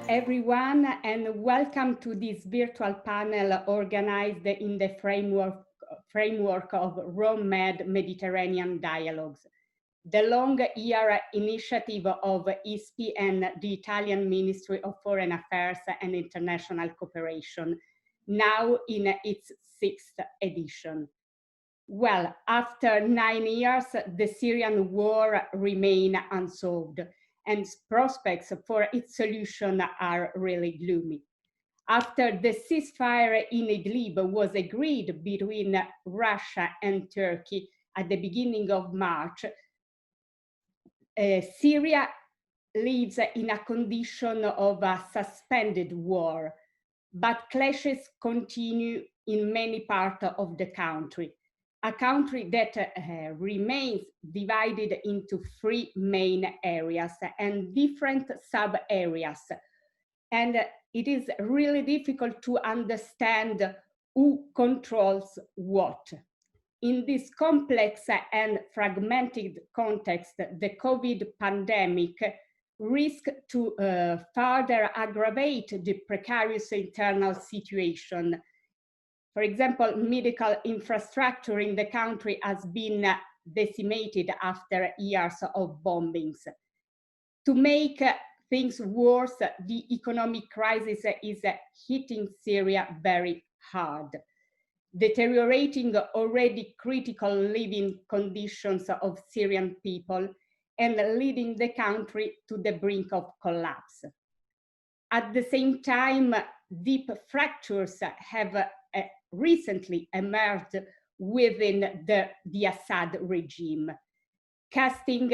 everyone, and welcome to this virtual panel organized in the framework of Rome-Med Mediterranean Dialogues, the long-year initiative of ISPI and the Italian Ministry of Foreign Affairs and International Cooperation, now in its 6th edition. Well, after 9 years, the Syrian war remains unsolved, and prospects for its solution are really gloomy. After the ceasefire in Idlib was agreed between Russia and Turkey at the beginning of March, Syria lives in a condition of a suspended war, but clashes continue in many parts of the country. A country that remains divided into 3 main areas and different sub-areas. And it is really difficult to understand who controls what. In this complex and fragmented context, the COVID pandemic risks to further aggravate the precarious internal situation. For example, medical infrastructure in the country has been decimated after years of bombings. To make things worse, the economic crisis is hitting Syria very hard, deteriorating already critical living conditions of Syrian people and leading the country to the brink of collapse. At the same time, deep fractures have recently emerged within the Assad regime, casting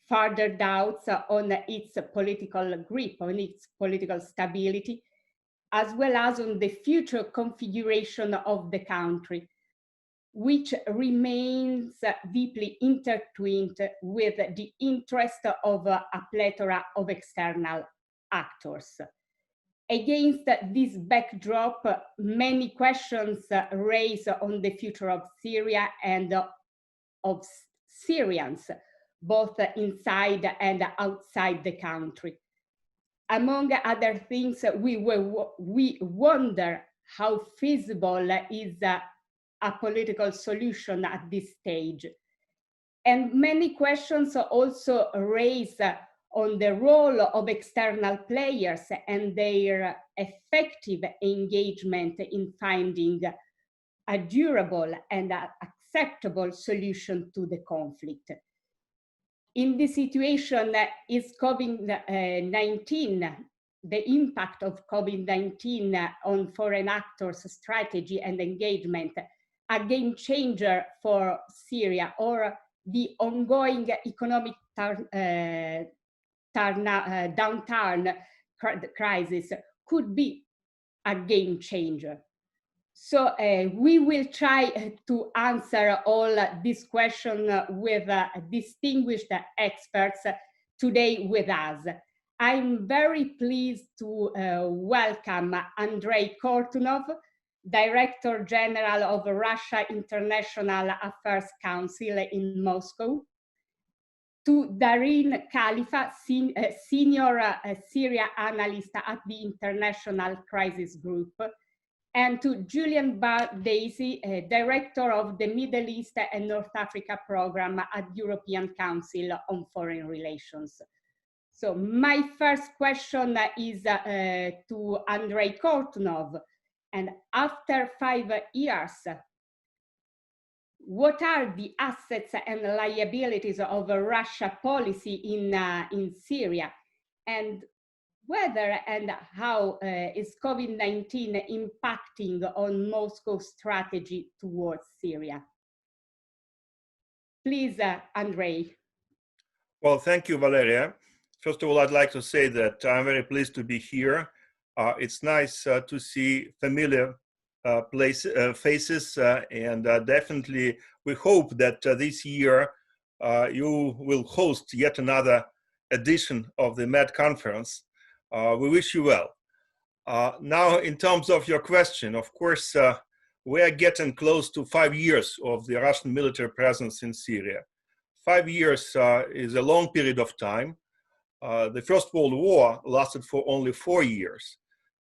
further doubts on its political grip, on its political stability, as well as on the future configuration of the country, which remains deeply intertwined with the interest of a plethora of external actors. Against this backdrop, many questions raised on the future of Syria and of Syrians, both inside and outside the country. Among other things, we wonder how feasible is a political solution at this stage. And many questions also raise on the role of external players and their effective engagement in finding a durable and acceptable solution to the conflict. In this situation, is COVID-19, the impact of COVID-19 on foreign actors' strategy and engagement, a game changer for Syria, or the ongoing economic downturn crisis could be a game changer? So we will try to answer all these questions with distinguished experts today with us. I'm very pleased to welcome Andrei Kortunov, Director General of Russia International Affairs Council in Moscow, to Darin Khalifa, Senior Syria Analyst at the International Crisis Group, and to Julian Barnes-Dacey, Director of the Middle East and North Africa Program at European Council on Foreign Relations. So my first question is to Andrei Kortunov. And after 5 years, what are the assets and liabilities of a Russia policy in Syria? And whether and how is COVID-19 impacting on Moscow's strategy towards Syria? Please, Andrei. Well, thank you, Valeria. First of all, I'd like to say that I'm very pleased to be here. It's nice to see familiar faces, and definitely we hope that this year you will host yet another edition of the Med Conference. We wish you well. Now, in terms of your question, of course, we are getting close to 5 years of the Russian military presence in Syria. 5 years is a long period of time. The First World War lasted for only 4 years.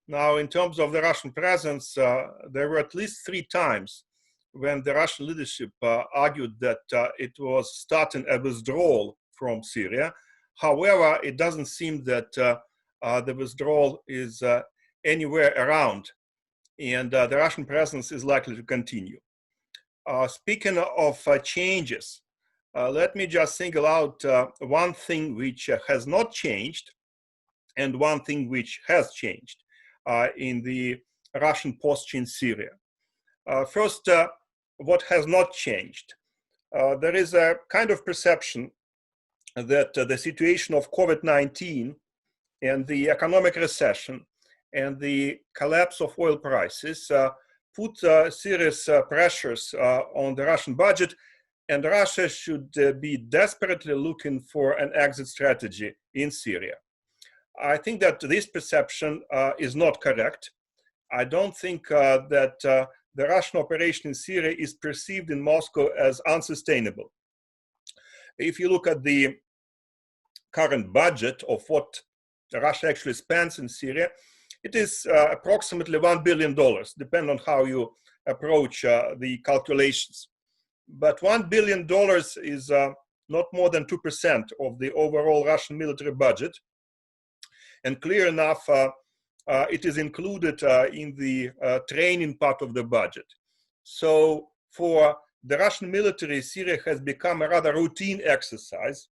Now, in terms of the Russian presence, there were at least 3 times when the Russian leadership argued that it was starting a withdrawal from Syria. However, it doesn't seem that the withdrawal is anywhere around, and the Russian presence is likely to continue. Speaking of changes, let me just single out one thing which has not changed and one thing which has changed in the Russian posture in Syria. First, what has not changed? There is a kind of perception that the situation of Covid-19 and the economic recession and the collapse of oil prices put serious pressures on the Russian budget, and Russia should be desperately looking for an exit strategy in Syria. I think that this perception is not correct. I don't think that the Russian operation in Syria is perceived in Moscow as unsustainable. If you look at the current budget of what Russia actually spends in Syria, it is approximately $1 billion, depending on how you approach the calculations. But $1 billion is not more than 2% of the overall Russian military budget. And clear enough, it is included in the training part of the budget. So for the Russian military, Syria has become a rather routine exercise.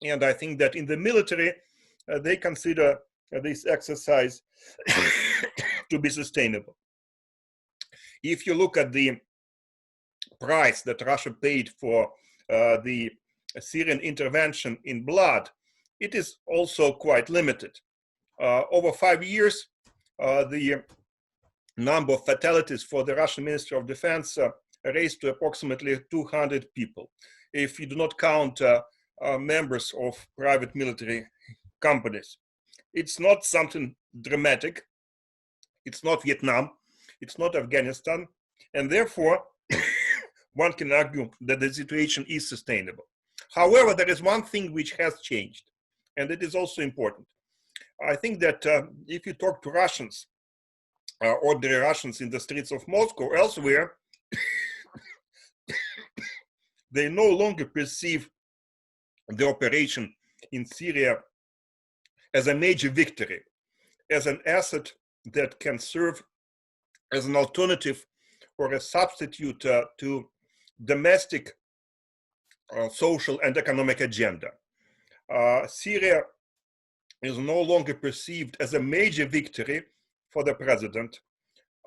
And I think that in the military, they consider this exercise to be sustainable. If you look at the price that Russia paid for the Syrian intervention in blood, it is also quite limited. Over 5 years, the number of fatalities for the Russian Ministry of Defense raised to approximately 200 people, if you do not count members of private military companies. It's not something dramatic. It's not Vietnam. It's not Afghanistan. And therefore, one can argue that the situation is sustainable. However, there is one thing which has changed, and it is also important. I think that if you talk to Russians, ordinary Russians in the streets of Moscow or elsewhere, they no longer perceive the operation in Syria as a major victory, as an asset that can serve as an alternative or a substitute to domestic social and economic agenda. Syria is no longer perceived as a major victory for the president.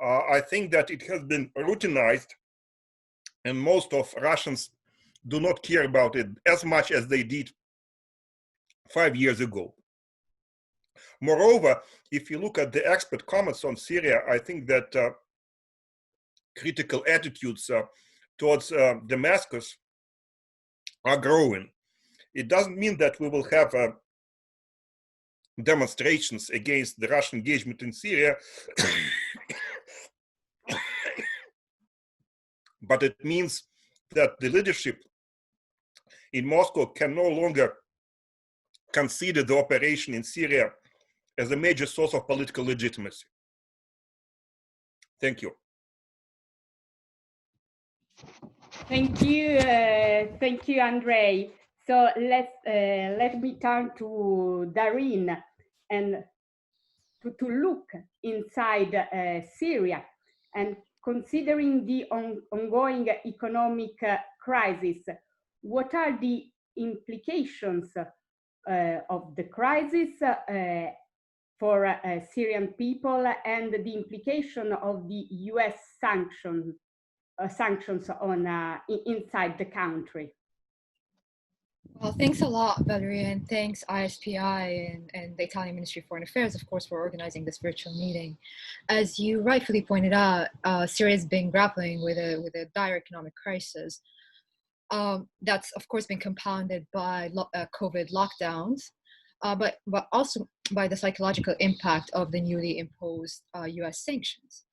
I think that it has been routinized, and most of Russians do not care about it as much as they did 5 years ago. Moreover, if you look at the expert comments on Syria, I think that critical attitudes towards Damascus are growing. It doesn't mean that we will have demonstrations against the Russian engagement in Syria, but it means that the leadership in Moscow can no longer consider the operation in Syria as a major source of political legitimacy. Thank you. Thank you, Andrei. So let me turn to Darin and to look inside Syria, and considering the ongoing economic crisis, what are the implications of the crisis for Syrian people, and the implication of the US sanctions on inside the country? Well, thanks a lot, Valeria, and thanks ISPI and the Italian Ministry of Foreign Affairs, of course, for organizing this virtual meeting. As you rightfully pointed out, Syria has been grappling with a dire economic crisis that's, of course, been compounded by COVID lockdowns, but also by the psychological impact of the newly imposed US sanctions.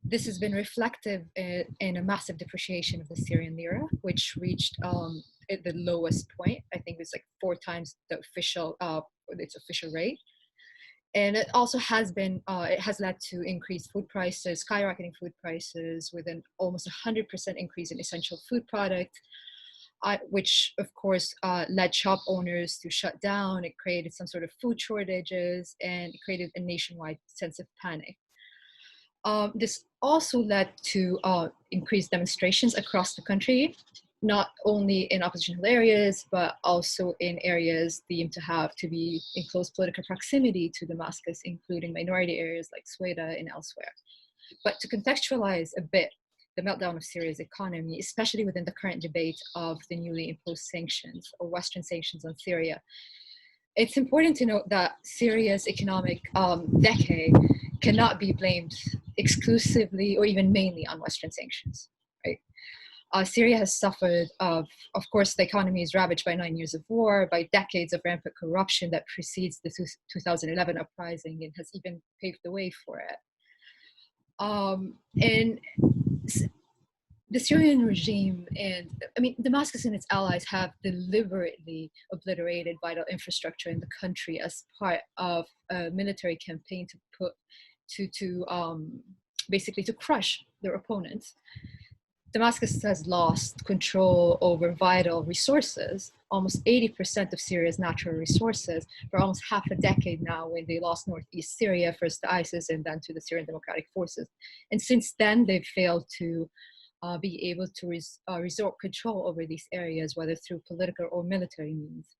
This has been reflective in a massive depreciation of the Syrian lira, which reached at the lowest point. I think it was like 4 times the official its official rate. And it also has been, it has led to increased food prices, skyrocketing food prices, with an almost 100% increase in essential food products, which of course led shop owners to shut down. It created some sort of food shortages, and it created a nationwide sense of panic. This also led to increased demonstrations across the country, not only in oppositional areas, but also in areas deemed to have to be in close political proximity to Damascus, including minority areas like Sweda and elsewhere. But to contextualize a bit the meltdown of Syria's economy, especially within the current debate of the newly imposed sanctions or Western sanctions on Syria, it's important to note that Syria's economic decay cannot be blamed exclusively or even mainly on Western sanctions, right? Syria has suffered of course, the economy is ravaged by 9 years of war, by decades of rampant corruption that precedes the 2011 uprising and has even paved the way for it. And the Syrian regime and, Damascus and its allies have deliberately obliterated vital infrastructure in the country as part of a military campaign basically to crush their opponents. Damascus has lost control over vital resources, almost 80% of Syria's natural resources, for almost half a decade now, when they lost northeast Syria, first to ISIS and then to the Syrian Democratic Forces. And since then, they've failed to be able to resort control over these areas, whether through political or military means.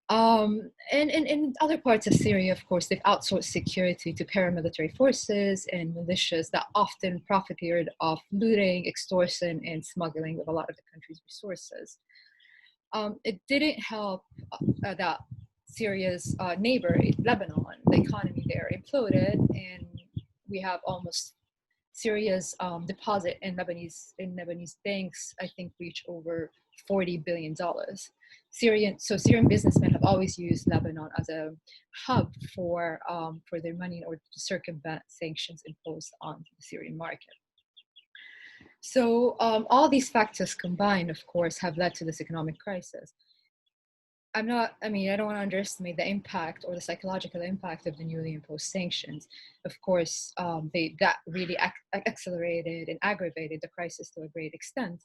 And in other parts of Syria, of course, they've outsourced security to paramilitary forces and militias that often profited off looting, extortion, and smuggling of a lot of the country's resources. It didn't help that Syria's neighbor, Lebanon, the economy there imploded, and we have almost Syria's deposit in Lebanese banks, I think, reach over $40 billion. Syrian businessmen have always used Lebanon as a hub for their money in order to circumvent sanctions imposed on the Syrian market. So all these factors combined, of course, have led to this economic crisis. I don't want to underestimate the impact or the psychological impact of the newly imposed sanctions. Of course, that really accelerated and aggravated the crisis to a great extent.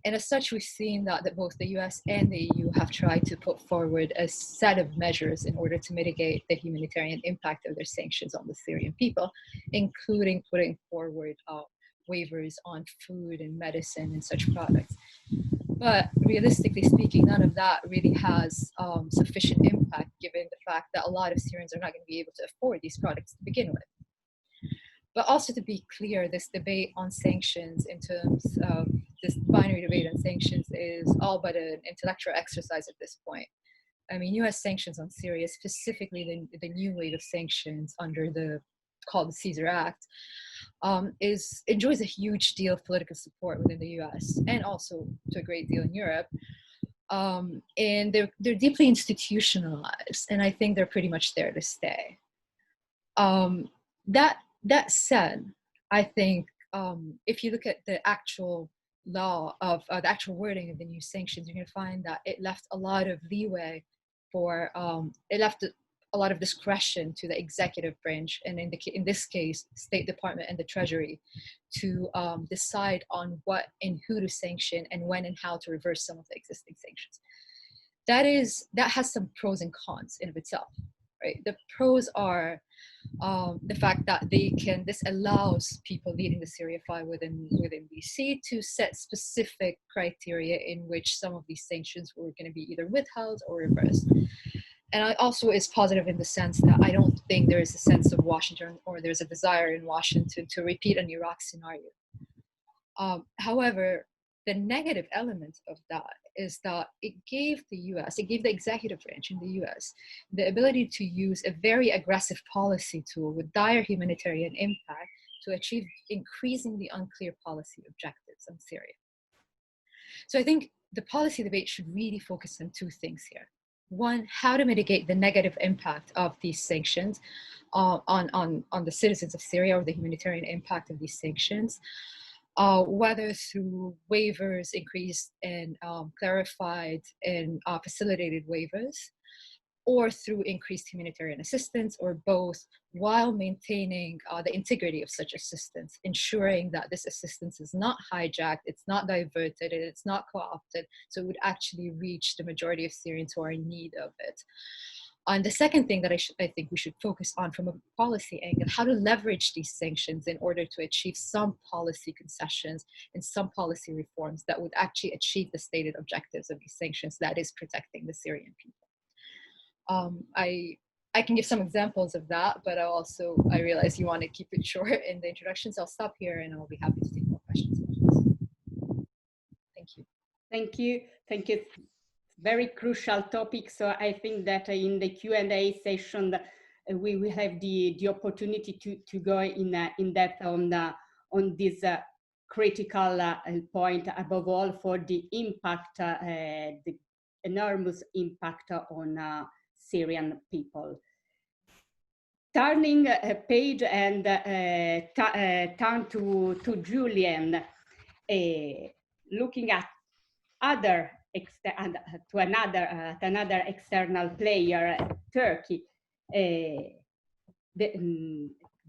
And as such, we've seen that both the US and the EU have tried to put forward a set of measures in order to mitigate the humanitarian impact of their sanctions on the Syrian people, including putting forward waivers on food and medicine and such products. But realistically speaking, none of that really has sufficient impact, given the fact that a lot of Syrians are not going to be able to afford these products to begin with. But also, to be clear, this debate on sanctions, in terms of this binary debate on sanctions, is all but an intellectual exercise at this point. US sanctions on Syria, specifically the new wave of sanctions called the Caesar Act, enjoys a huge deal of political support within the US and also to a great deal in Europe. And they're deeply institutionalized, and I think they're pretty much there to stay. That said, I think if you look at the actual law of the actual wording of the new sanctions, you're going to find that it left a lot of leeway for it left a lot of discretion to the executive branch, and in this case, State Department and the Treasury, to decide on what and who to sanction and when and how to reverse some of the existing sanctions. That has some pros and cons in of itself, right? The pros are the fact that this allows people leading the Syria file within DC to set specific criteria in which some of these sanctions were going to be either withheld or reversed. And it also is positive in the sense that I don't think there is a sense of Washington, or there's a desire in Washington to repeat an Iraq scenario. However, the negative element of that is that it gave the executive branch in the US the ability to use a very aggressive policy tool with dire humanitarian impact to achieve increasingly unclear policy objectives on Syria. So I think the policy debate should really focus on two things here. One, how to mitigate the negative impact of these sanctions on the citizens of Syria, or the humanitarian impact of these sanctions, whether through waivers, increased and clarified and facilitated waivers, or through increased humanitarian assistance, or both, while maintaining the integrity of such assistance, ensuring that this assistance is not hijacked, it's not diverted, and it's not co-opted, so it would actually reach the majority of Syrians who are in need of it. And the second thing that I think we should focus on from a policy angle, how to leverage these sanctions in order to achieve some policy concessions and some policy reforms that would actually achieve the stated objectives of these sanctions, that is protecting the Syrian people. I can give some examples of that, but I realize you want to keep it short in the introduction, so I'll stop here and I'll be happy to take more questions. Thank you. Thank you. Thank you. Very crucial topic. So I think that in the Q&A session, we will have the opportunity to go in depth on this critical point, above all for the impact, the enormous impact on Syrian people. Turning a page and turn to Julian, looking at another external player, Turkey, and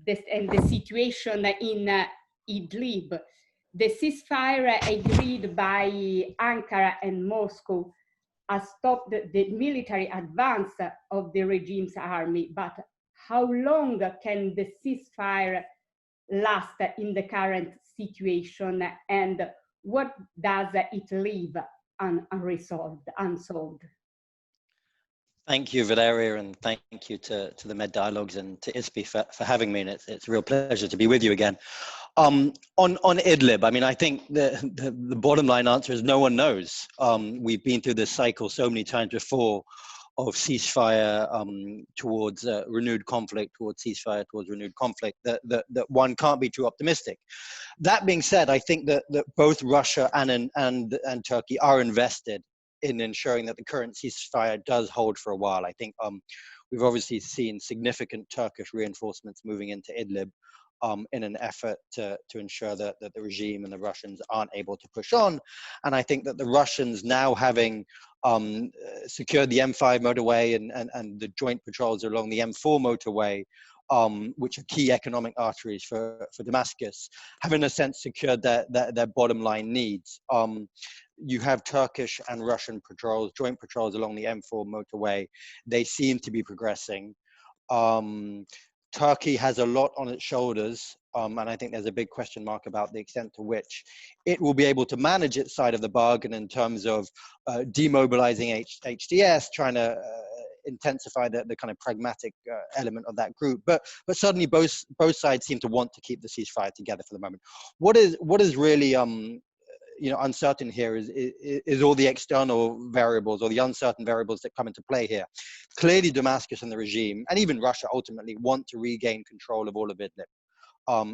the situation in Idlib. The ceasefire agreed by Ankara and Moscow has stopped the military advance of the regime's army, but how long can the ceasefire last in the current situation, and what does it leave unsolved? Thank you, Valeria, and thank you to the Med Dialogues and to ISPI for having me. And it's a real pleasure to be with you again. On Idlib, I mean, I think the bottom line answer is no one knows. We've been through this cycle so many times before of ceasefire towards renewed conflict, towards ceasefire, towards renewed conflict, that one can't be too optimistic. That being said, I think that both Russia and Turkey are invested in ensuring that the current ceasefire does hold for a while. I think we've obviously seen significant Turkish reinforcements moving into Idlib in an effort to ensure that the regime and the Russians aren't able to push on. And I think that the Russians, now having secured the M5 motorway and the joint patrols along the M4 motorway, which are key economic arteries for Damascus, have in a sense secured their bottom line needs. You have Turkish and Russian patrols, joint patrols along the M4 motorway. They seem to be progressing. Turkey has a lot on its shoulders, and I think there's a big question mark about the extent to which it will be able to manage its side of the bargain in terms of demobilizing HTS, trying to intensify the kind of pragmatic element of that group. But suddenly both sides seem to want to keep the ceasefire together for the moment. What is really uncertain here is all the external variables, or the uncertain variables that come into play here. Clearly, Damascus and the regime, and even Russia ultimately, want to regain control of all of Idlib.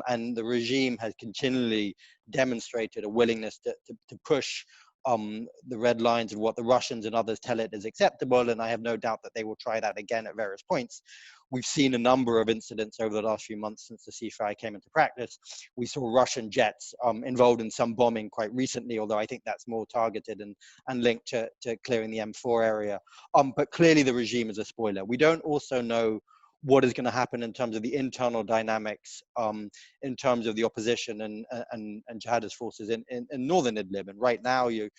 And the regime has continually demonstrated a willingness to push the red lines of what the Russians and others tell it is acceptable, and I have no doubt that they will try that again at various points. We've seen a number of incidents over the last few months since the ceasefire came into practice. We saw Russian jets involved in some bombing quite recently, although I think that's more targeted and linked to clearing the M4 area. But clearly the regime is a spoiler. We don't also know what is going to happen in terms of the internal dynamics, in terms of the opposition and jihadist forces in northern Idlib. And right now you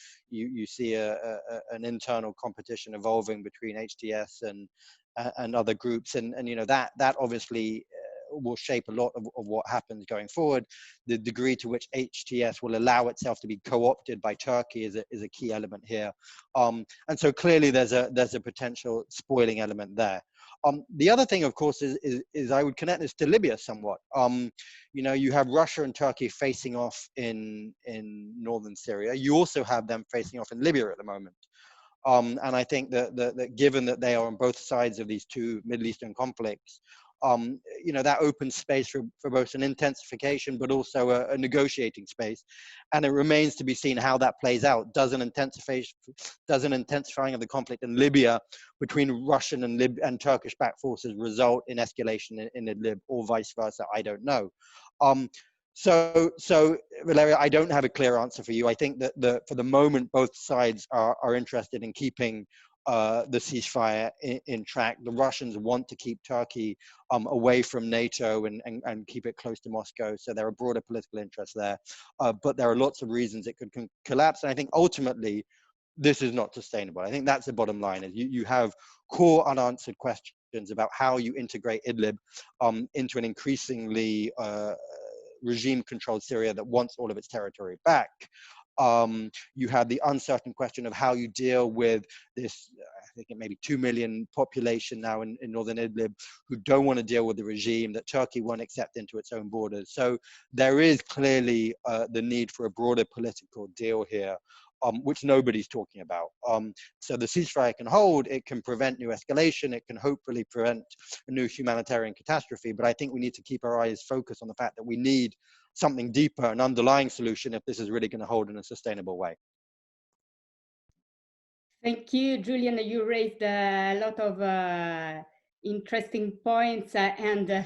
see an internal competition evolving between HTS and other groups, and that obviously will shape a lot of what happens going forward. The degree to which HTS will allow itself to be co-opted by Turkey is a key element here, and so clearly there's a potential spoiling element there. The other thing, of course, is I would connect this to Libya somewhat. You have Russia and Turkey facing off in northern Syria. You also have them facing off in Libya at the moment. And I think that given that they are on both sides of these two Middle Eastern conflicts, that opens space for both an intensification, but also a negotiating space. And it remains to be seen how that plays out. Does an intensifying of the conflict in Libya between Russian and Turkish-backed forces result in escalation in Idlib, or vice versa? I don't know. So Valeria, I don't have a clear answer for you. I think that for the moment, both sides are interested in keeping the ceasefire in track. The Russians want to keep Turkey away from NATO and keep it close to Moscow. So there are broader political interests there. But there are lots of reasons it could collapse. And I think ultimately, this is not sustainable. I think that's the bottom line. Is you have core unanswered questions about how you integrate Idlib into an increasingly regime-controlled Syria that wants all of its territory back. You have the uncertain question of how you deal with this, I think it may be 2 million population now in northern Idlib who don't want to deal with the regime that Turkey won't accept into its own borders. So there is clearly the need for a broader political deal here, which nobody's talking about. So the ceasefire can hold, it can prevent new escalation, it can hopefully prevent a new humanitarian catastrophe, but I think we need to keep our eyes focused on the fact that we need something deeper, an underlying solution if this is really going to hold in a sustainable way. Thank you, Julian. You raised a lot of interesting points and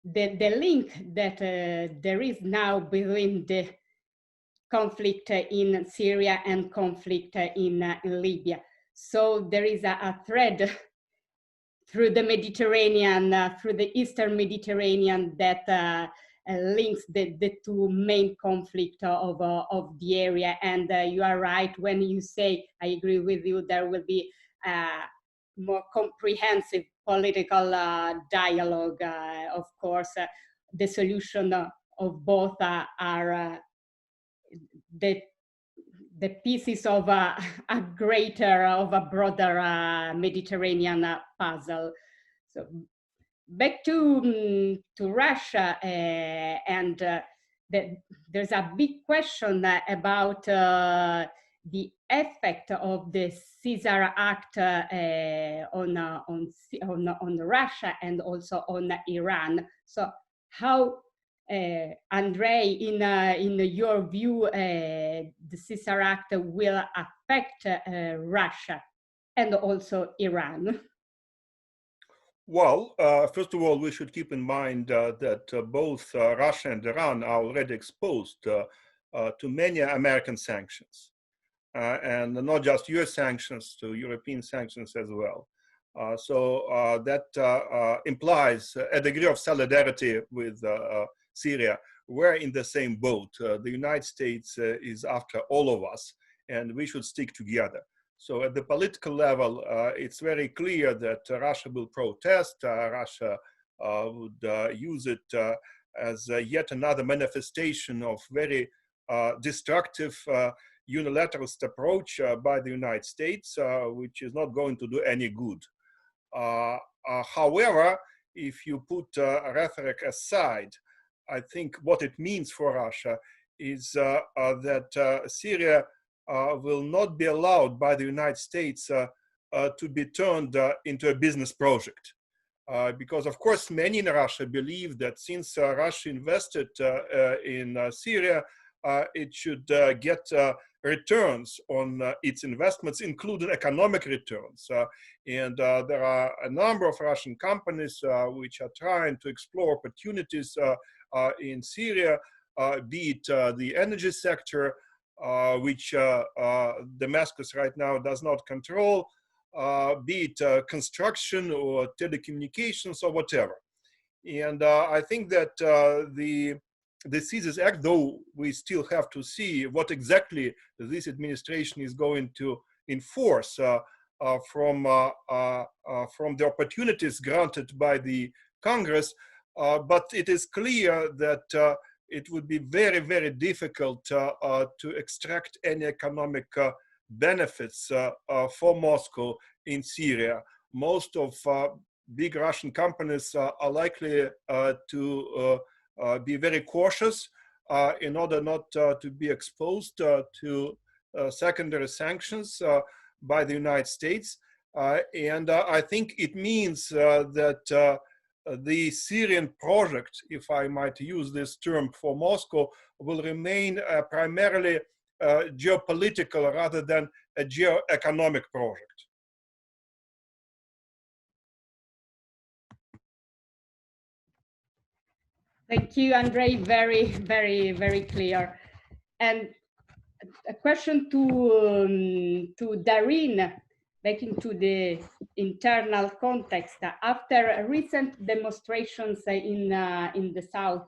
the link that there is now between the conflict in Syria and conflict in Libya. So there is a thread through the Mediterranean, through the Eastern Mediterranean that links the two main conflicts of the area. And you are right when you say, I agree with you, there will be more comprehensive political dialogue. Of course, the solution of both are the pieces of a broader Mediterranean puzzle. So back to Russia, and there's a big question about the effect of the Caesar Act on Russia and also on Iran. So how, Andrei, in your view, the Caesar Act will affect Russia and also Iran? Well, first of all, we should keep in mind that both Russia and Iran are already exposed to many American sanctions, and not just US sanctions, to European sanctions as well. So that implies a degree of solidarity with Syria. We're in the same boat. The United States is after all of us, and we should stick together. So at the political level, it's very clear that Russia will protest. Russia would use it as yet another manifestation of very destructive unilateralist approach by the United States, which is not going to do any good. However, if you put rhetoric aside, I think what it means for Russia is that Syria will not be allowed by the United States to be turned into a business project. Because of course many in Russia believe that since Russia invested in Syria, it should get returns on its investments, including economic returns. And there are a number of Russian companies which are trying to explore opportunities in Syria, be it the energy sector, which Damascus right now does not control, be it construction or telecommunications or whatever. And I think that the CISIS Act, though we still have to see what exactly this administration is going to enforce from the opportunities granted by the Congress, but it is clear that it would be very, very difficult to extract any economic benefits for Moscow in Syria. Most of big Russian companies are likely to be very cautious in order not to be exposed to secondary sanctions by the United States. And I think it means that the Syrian project, if I might use this term for Moscow, will remain primarily geopolitical rather than a geo-economic project. Thank you, Andrei. Very, very, very clear. And a question to Darin. back into the internal context, after recent demonstrations in the south,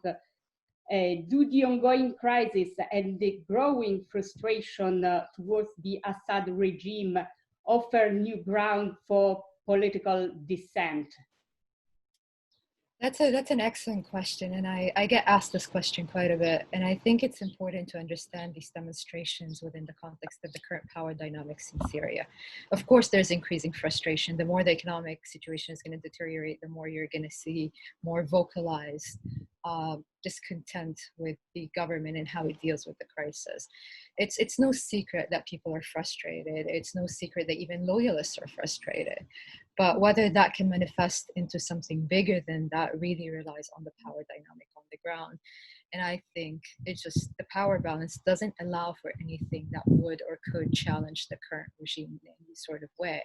do the ongoing crisis and the growing frustration towards the Assad regime offer new ground for political dissent? That's an excellent question, and I get asked this question quite a bit, and I think it's important to understand these demonstrations within the context of the current power dynamics in Syria. Of course, there's increasing frustration. The more the economic situation is going to deteriorate, the more you're going to see more vocalized discontent with the government and how it deals with the crisis. It's no secret that people are frustrated. It's no secret that even loyalists are frustrated. But whether that can manifest into something bigger than that really relies on the power dynamic on the ground. And I think it's just the power balance doesn't allow for anything that would or could challenge the current regime in any sort of way.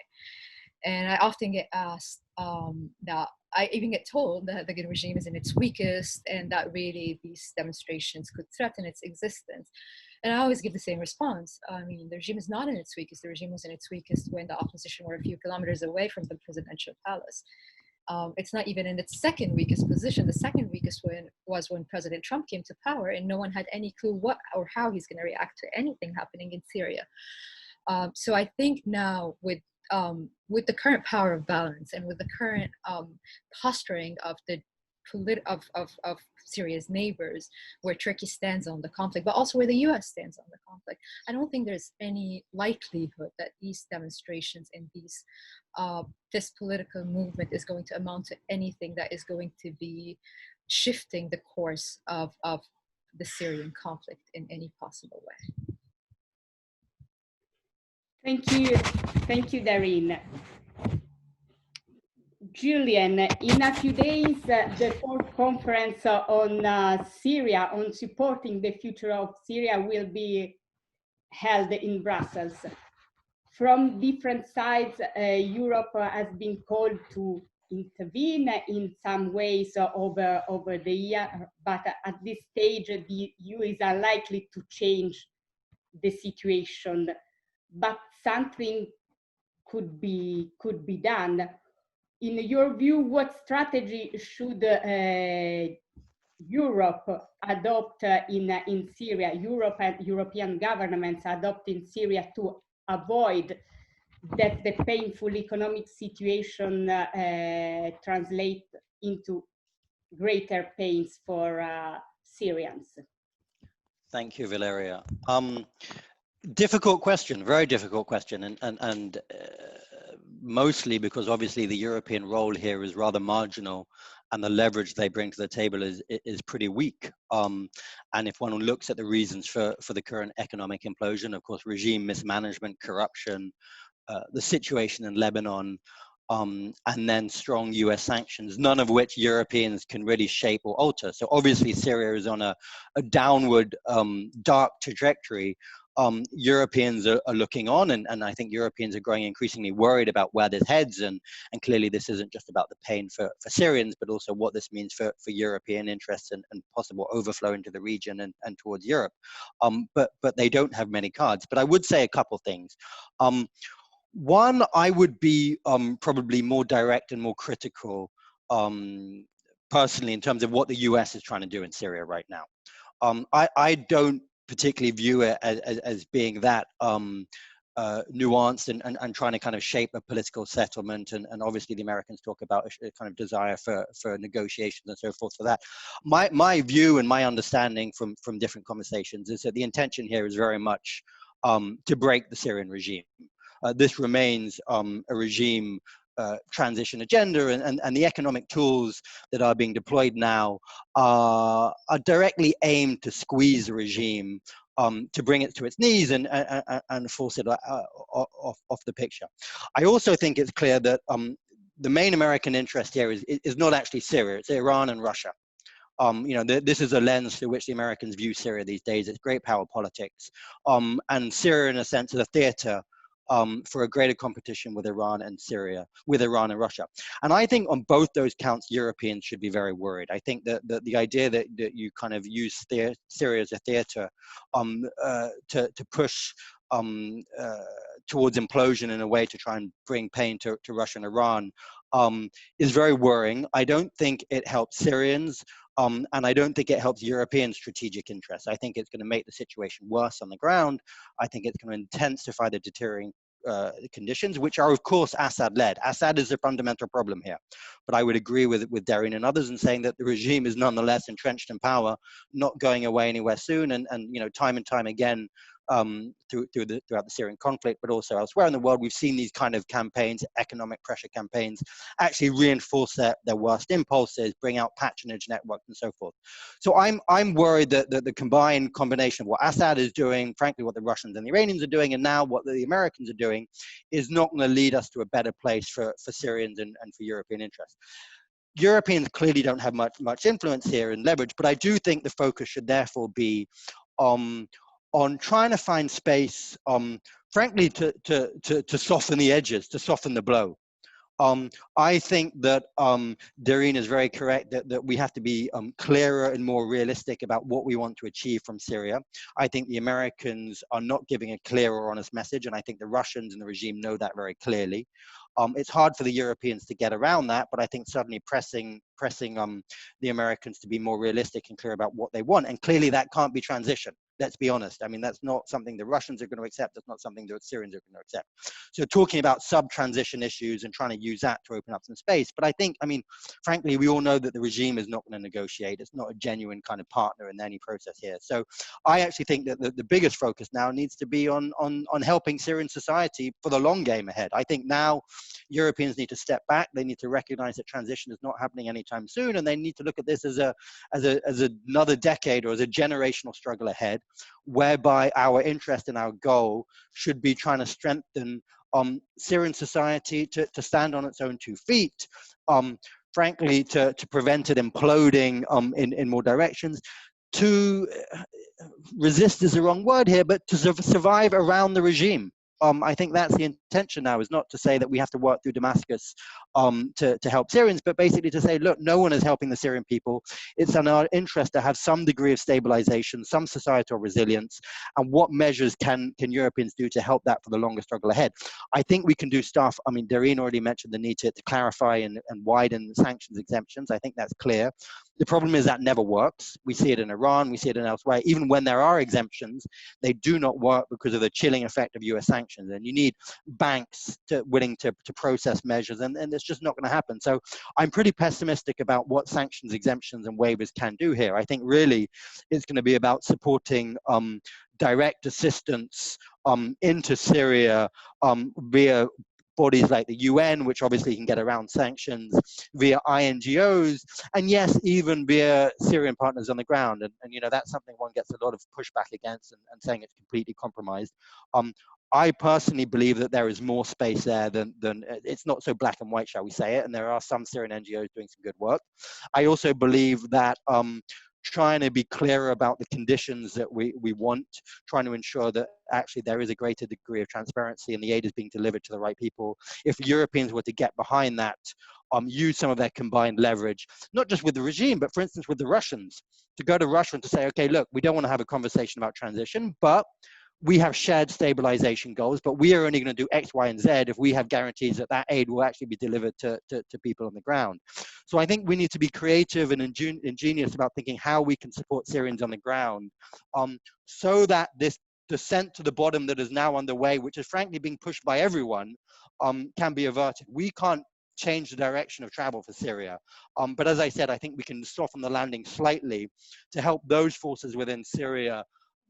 And I often get asked that I even get told that the regime is in its weakest and that really these demonstrations could threaten its existence. And I always give the same response. I mean, the regime is not in its weakest. The regime was in its weakest when the opposition were a few kilometers away from the presidential palace. It's not even in its second weakest position. The second weakest was when President Trump came to power and no one had any clue what or how he's going to react to anything happening in Syria. So I think now with the current power of balance and with the current posturing of the of Syria's neighbors, where Turkey stands on the conflict, but also where the US stands on the conflict, I don't think there's any likelihood that these demonstrations and this political movement is going to amount to anything that is going to be shifting the course of the Syrian conflict in any possible way. Thank you, Darine. Julian, in a few days, the fourth conference on Syria, on supporting the future of Syria, will be held in Brussels. From different sides, Europe has been called to intervene in some ways over the year, but at this stage, the EU is unlikely to change the situation. But something could be done. In your view, what strategy should Europe adopt in Syria, Europe and European governments adopt in Syria to avoid that the painful economic situation translate into greater pains for Syrians? Thank you, Valeria. Difficult question, very difficult question, and mostly because obviously the European role here is rather marginal, and the leverage they bring to the table is pretty weak. And if one looks at the reasons for the current economic implosion, of course, regime mismanagement, corruption, the situation in Lebanon, and then strong US sanctions, none of which Europeans can really shape or alter. So obviously Syria is on a downward dark trajectory. Europeans are looking on, and I think Europeans are growing increasingly worried about where this heads, and clearly this isn't just about the pain for Syrians, but also what this means for European interests and possible overflow into the region and towards Europe. But they don't have many cards. But I would say a couple things. One, I would be probably more direct and more critical personally in terms of what the US is trying to do in Syria right now. I don't particularly view it as being that nuanced and trying to kind of shape a political settlement, and obviously the Americans talk about a kind of desire for negotiations and so forth for that. My view and my understanding from different conversations is that the intention here is very much to break the Syrian regime. This remains a regime transition agenda, and the economic tools that are being deployed now are directly aimed to squeeze the regime, to bring it to its knees and force it off the picture. I also think it's clear that the main American interest here is not actually Syria, it's Iran and Russia. This is a lens through which the Americans view Syria these days. It's great power politics, and Syria in a sense is a theater for a greater competition with Iran and Russia. And I think on both those counts, Europeans should be very worried. I think that the idea that you kind of use Syria as a theater to push towards implosion in a way to try and bring pain to Russia and Iran is very worrying. I don't think it helps Syrians, and I don't think it helps European strategic interests. I think it's going to make the situation worse on the ground. I think it's going to intensify the deteriorating conditions, which are of course Assad-led. Assad is the fundamental problem here. But I would agree with Darine and others in saying that the regime is nonetheless entrenched in power, not going away anywhere soon, and you know, time and time again throughout the Syrian conflict, but also elsewhere in the world, we've seen these kind of campaigns, economic pressure campaigns, actually reinforce their worst impulses, bring out patronage networks and so forth. So I'm worried that the combination of what Assad is doing, frankly what the Russians and the Iranians are doing, and now what the Americans are doing, is not going to lead us to a better place for Syrians and for European interests. Europeans clearly don't have much influence here and leverage, but I do think the focus should therefore be on trying to find space, frankly, to soften the edges, to soften the blow. I think that Darine is very correct that we have to be clearer and more realistic about what we want to achieve from Syria. I think the Americans are not giving a clear or honest message, and I think the Russians and the regime know that very clearly. It's hard for the Europeans to get around that, but I think suddenly pressing the Americans to be more realistic and clear about what they want, and clearly that can't be transition. Let's be honest. I mean, that's not something the Russians are going to accept. That's not something the Syrians are going to accept. So talking about sub-transition issues and trying to use that to open up some space. But I think, I mean, frankly, we all know that the regime is not going to negotiate. It's not a genuine kind of partner in any process here. So I actually think that the biggest focus now needs to be on helping Syrian society for the long game ahead. I think now Europeans need to step back. They need to recognize that transition is not happening anytime soon, and they need to look at this as another decade or as a generational struggle ahead, whereby our interest and our goal should be trying to strengthen Syrian society to stand on its own 2 feet, frankly, to prevent it imploding in more directions, to resist is the wrong word here, but to survive around the regime. I think that's the intention now, is not to say that we have to work through Damascus to help Syrians, but basically to say, look, no one is helping the Syrian people. It's in our interest to have some degree of stabilization, some societal resilience, and what measures can Europeans do to help that for the longer struggle ahead? I think we can do stuff. I mean, Darine already mentioned the need to clarify and widen sanctions exemptions. I think that's clear. The problem is that never works. We see it in Iran, we see it in elsewhere. Even when there are exemptions, they do not work because of the chilling effect of US sanctions. And you need banks willing to process measures, and it's just not going to happen. So I'm pretty pessimistic about what sanctions, exemptions, and waivers can do here. I think really it's going to be about supporting direct assistance into Syria via bodies like the UN, which obviously can get around sanctions, via INGOs, and yes, even via Syrian partners on the ground. And you know, that's something one gets a lot of pushback against and saying it's completely compromised. I personally believe that there is more space there than it's not so black and white, shall we say it, and there are some Syrian NGOs doing some good work. I also believe that trying to be clearer about the conditions that we want, trying to ensure that actually there is a greater degree of transparency and the aid is being delivered to the right people. If Europeans were to get behind that, use some of their combined leverage, not just with the regime, but for instance with the Russians, to go to Russia and to say, okay, look, we don't want to have a conversation about transition, but we have shared stabilization goals, but we are only going to do X, Y, and Z if we have guarantees that that aid will actually be delivered to people on the ground. So I think we need to be creative and ingenious about thinking how we can support Syrians on the ground, so that this descent to the bottom that is now underway, which is frankly being pushed by everyone, can be averted. We can't change the direction of travel for Syria. But as I said, I think we can soften the landing slightly to help those forces within Syria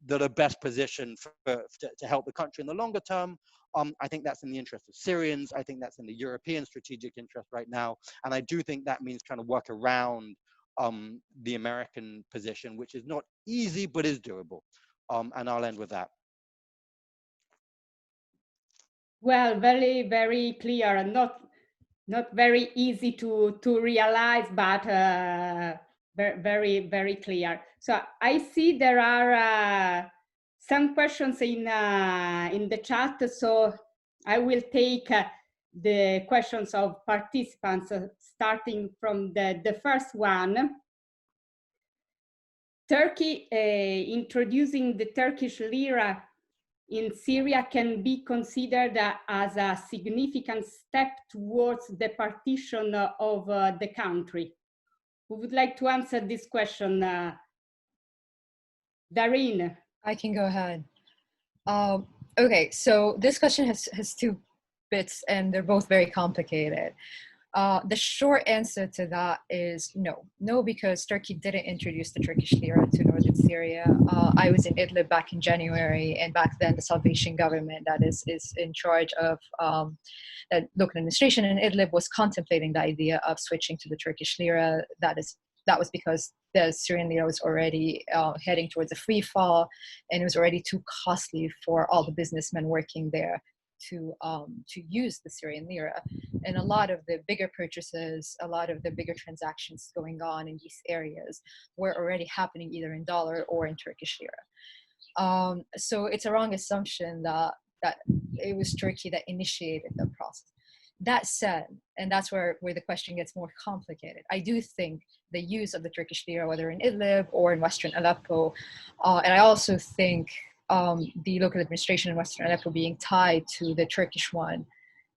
that are best positioned to help the country in the longer term. I think that's in the interest of Syrians. I think that's in the European strategic interest right now. And I do think that means trying to work around the American position, which is not easy, but is doable. And I'll end with that. Well, very, very clear, and not very easy to realize, but very, very clear. So I see there are some questions in the chat, so I will take the questions of participants, starting from the first one. Turkey introducing the Turkish lira in Syria can be considered as a significant step towards the partition of the country? Who would like to answer this question? Darine. I can go ahead. Okay, so this question has two bits and they're both very complicated. The short answer to that is no. No, because Turkey didn't introduce the Turkish lira to northern Syria. I was in Idlib back in January, and back then the Salvation government that is in charge of the local administration in Idlib was contemplating the idea of switching to the Turkish lira. That was because the Syrian lira was already heading towards a free fall, and it was already too costly for all the businessmen working there to use the Syrian lira. And a lot of the bigger purchases, a lot of the bigger transactions going on in these areas were already happening either in dollar or in Turkish lira. So it's a wrong assumption that it was Turkey that initiated the process. That said, and that's where the question gets more complicated, I do think the use of the Turkish lira, whether in Idlib or in Western Aleppo, and I also think the local administration in Western Aleppo being tied to the Turkish one,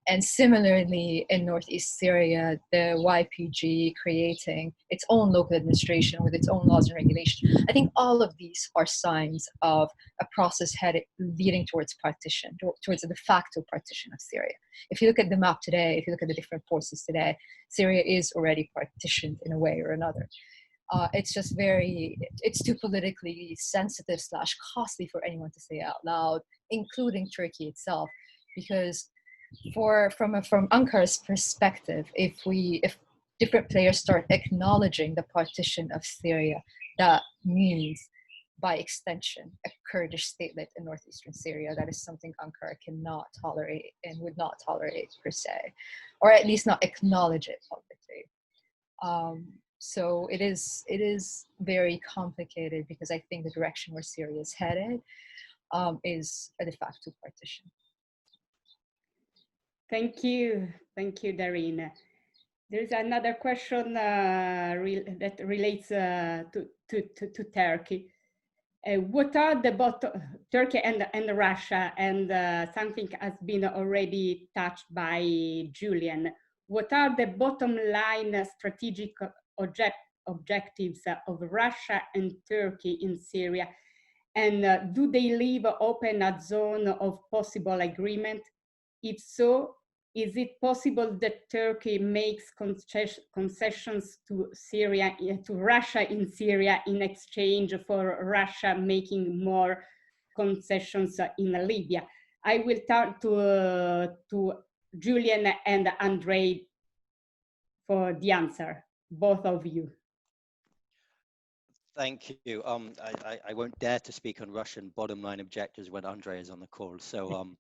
and similarly in Northeast Syria, the YPG creating its own local administration with its own laws and regulations. I think all of these are signs of a process leading towards partition, towards a de facto partition of Syria. If you look at the map today, if you look at the different forces today, Syria is already partitioned in a way or another. It's just it's too politically sensitive / costly for anyone to say out loud, including Turkey itself, because from Ankara's perspective, if different players start acknowledging the partition of Syria, that means by extension a Kurdish statelet in northeastern Syria. That is something Ankara cannot tolerate and would not tolerate per se, or at least not acknowledge it publicly. So it is very complicated, because I think the direction where Syria is headed is a de facto partition. Thank you, Darine. There's another question that relates to Turkey. What are Turkey and Russia, and something has been already touched by Julian. What are the bottom line strategic objectives of Russia and Turkey in Syria? And do they leave open a zone of possible agreement? If so, is it possible that Turkey makes concessions to Russia in Syria in exchange for Russia making more concessions in Libya? I will turn to Julian and Andrei for the answer, both of you. Thank you. I won't dare to speak on Russian bottom line objectives when Andrei is on the call. So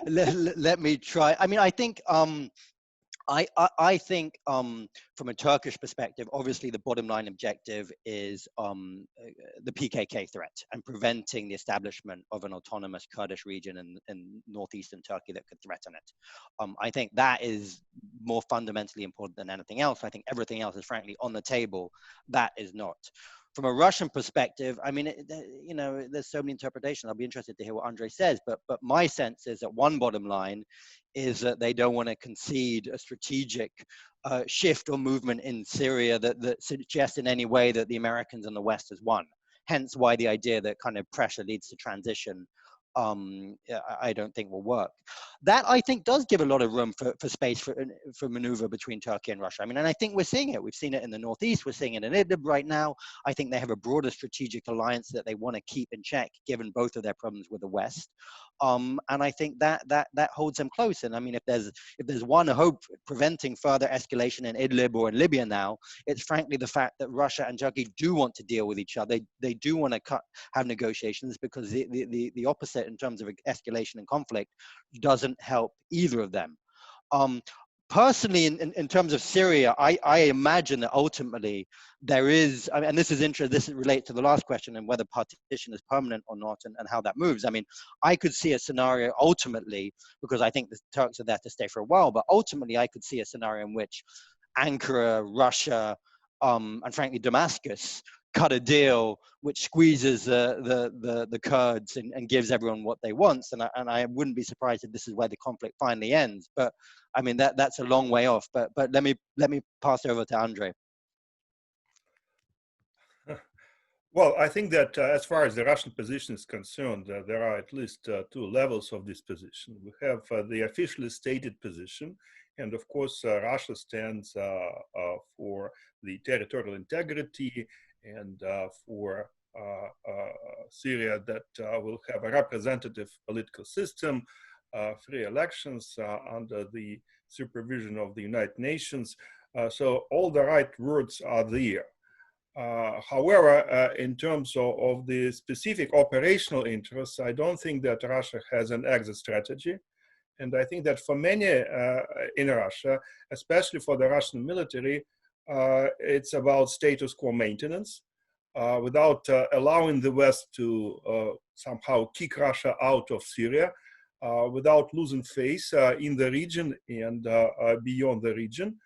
let me try. I mean, I think I think from a Turkish perspective, obviously the bottom line objective is the PKK threat and preventing the establishment of an autonomous Kurdish region in northeastern Turkey that could threaten it. I think that is more fundamentally important than anything else. I think everything else is frankly on the table. That is not. From a Russian perspective, I mean, you know, there's so many interpretations. I'll be interested to hear what Andrei says, but my sense is that one bottom line is that they don't want to concede a strategic shift or movement in Syria that suggests in any way that the Americans and the West has won. Hence why the idea that kind of pressure leads to transition, I don't think will work. That I think does give a lot of room for space for maneuver between Turkey and Russia. I mean, and I think we're seeing it. We've seen it in the Northeast. We're seeing it in Idlib right now. I think they have a broader strategic alliance that they want to keep in check, given both of their problems with the West. And I think that holds them close. And I mean, if there's one hope preventing further escalation in Idlib or in Libya now, it's frankly the fact that Russia and Turkey do want to deal with each other. They do want to have negotiations, because the opposite in terms of escalation and conflict doesn't help either of them. Personally, in terms of Syria, I imagine that ultimately there is, I mean, and this is interesting, this relates to the last question and whether partition is permanent or not, and how that moves. I mean, I could see a scenario ultimately, because I think the Turks are there to stay for a while, but ultimately I could see a scenario in which Ankara, Russia, and frankly Damascus cut a deal which squeezes the Kurds and gives everyone what they want. And I wouldn't be surprised if this is where the conflict finally ends. But I mean, that's a long way off. But let me pass over to Andre. Well, I think that as far as the Russian position is concerned, there are at least two levels of this position. We have the officially stated position, and of course, Russia stands for the territorial integrity and for Syria that will have a representative political system, free elections under the supervision of the United Nations. So all the right words are there. However, in terms of the specific operational interests, I don't think that Russia has an exit strategy. And I think that for many in Russia, especially for the Russian military, it's about status quo maintenance without allowing the West to somehow kick Russia out of Syria, without losing face in the region and beyond the region.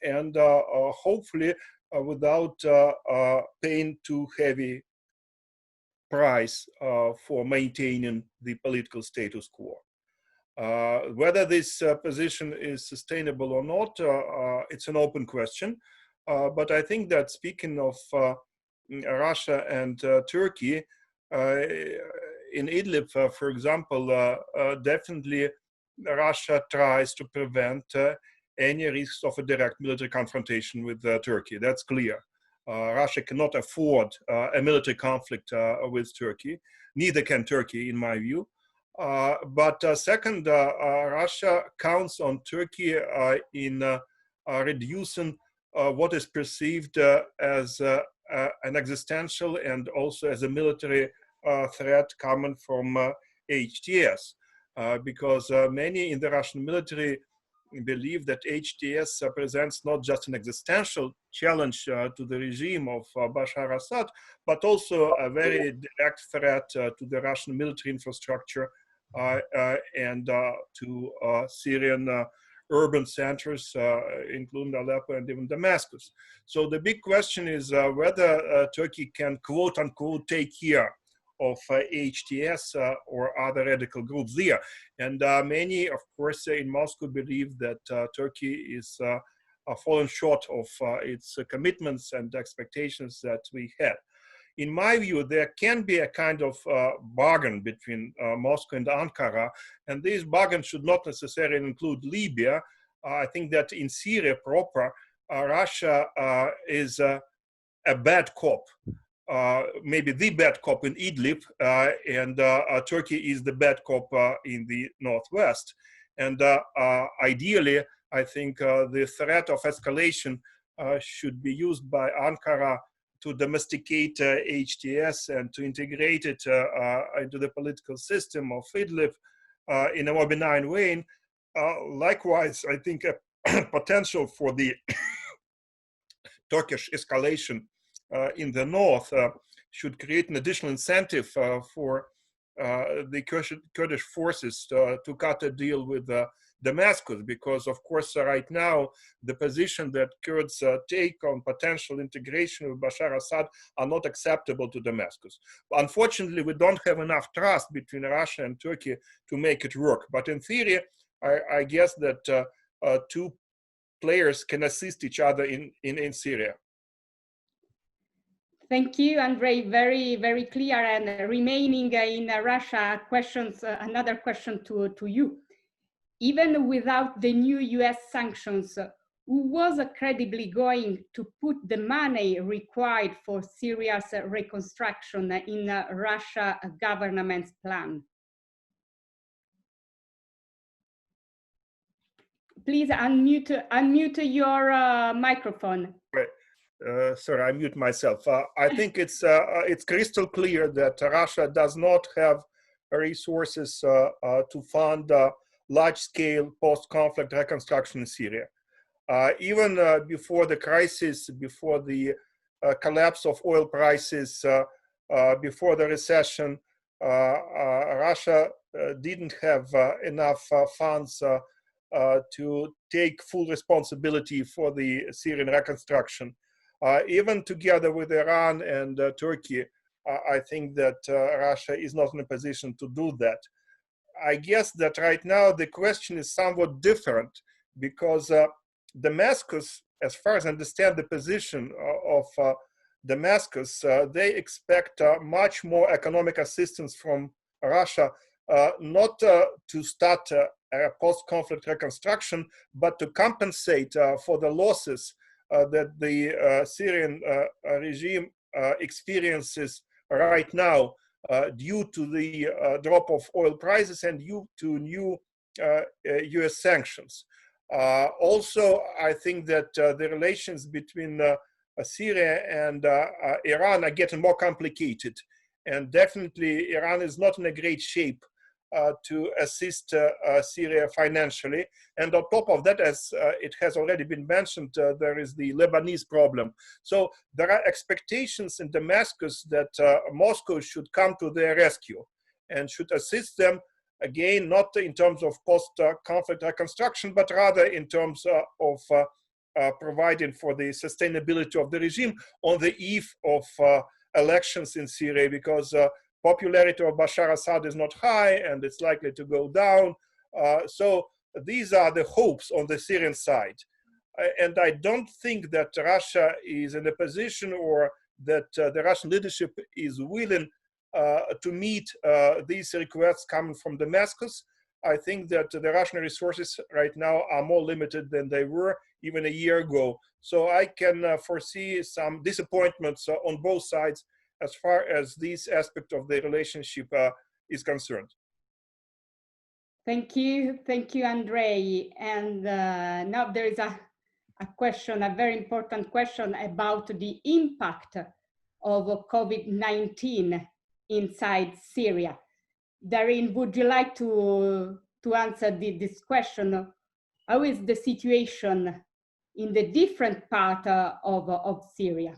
And hopefully, without paying too heavy price for maintaining the political status quo. Whether this position is sustainable or not, it's an open question. But I think that speaking of Russia and Turkey, in Idlib, for example, definitely Russia tries to prevent any risks of a direct military confrontation with Turkey. That's clear. Russia cannot afford a military conflict with Turkey. Neither can Turkey, in my view. But second, Russia counts on Turkey in reducing what is perceived as an existential and also as a military threat coming from HTS. Because many in the Russian military believe that HTS presents not just an existential challenge to the regime of Bashar Assad, but also a very direct threat to the Russian military infrastructure and to Syrian urban centers, including Aleppo and even Damascus. So the big question is whether Turkey can, quote unquote, take care of HTS or other radical groups there. And many, of course, in Moscow believe that Turkey is fallen short of its commitments and expectations that we had. In my view, there can be a kind of bargain between Moscow and Ankara, and this bargain should not necessarily include Libya. I think that in Syria proper, Russia is a bad cop. Maybe the bad cop in Idlib, and Turkey is the bad cop in the northwest. And ideally, I think the threat of escalation should be used by Ankara to domesticate HTS and to integrate it into the political system of Idlib in a more benign way. Likewise, I think a potential for the Turkish escalation in the north should create an additional incentive for the Kurdish forces to cut a deal with Damascus, because of course right now the position that Kurds take on potential integration with Bashar Assad are not acceptable to Damascus. Unfortunately, we don't have enough trust between Russia and Turkey to make it work. But in theory, I guess that two players can assist each other in Syria. Thank you, Andrei. Very, very clear. And remaining in Russia, another question to you. Even without the new US sanctions, who was credibly going to put the money required for Syria's reconstruction in Russia government's plan? Please unmute your microphone. Right. Sorry, I mute myself. I think it's crystal clear that Russia does not have resources to fund large-scale post-conflict reconstruction in Syria. Even before the crisis, before the collapse of oil prices, before the recession, Russia didn't have enough funds to take full responsibility for the Syrian reconstruction. Even together with Iran and Turkey, I think that Russia is not in a position to do that. I guess that right now the question is somewhat different because Damascus, as far as I understand the position of Damascus, they expect much more economic assistance from Russia, not to start a post-conflict reconstruction, but to compensate for the losses that the Syrian regime experiences right now due to the drop of oil prices and due to new US sanctions. Also, I think that the relations between Syria and Iran are getting more complicated. And definitely Iran is not in a great shape to assist Syria financially. And on top of that, as it has already been mentioned, there is the Lebanese problem. So there are expectations in Damascus that Moscow should come to their rescue and should assist them, again, not in terms of post-conflict reconstruction, but rather in terms of providing for the sustainability of the regime on the eve of elections in Syria, because popularity of Bashar Assad is not high and it's likely to go down. So these are the hopes on the Syrian side. And I don't think that Russia is in a position or that the Russian leadership is willing to meet these requests coming from Damascus. I think that the Russian resources right now are more limited than they were even a year ago. So I can foresee some disappointments on both sides as far as this aspect of the relationship is concerned. Thank you, Andrei. And now there is a question, a very important question about the impact of COVID-19 inside Syria. Darin, would you like to answer this question? How is the situation in the different part of Syria?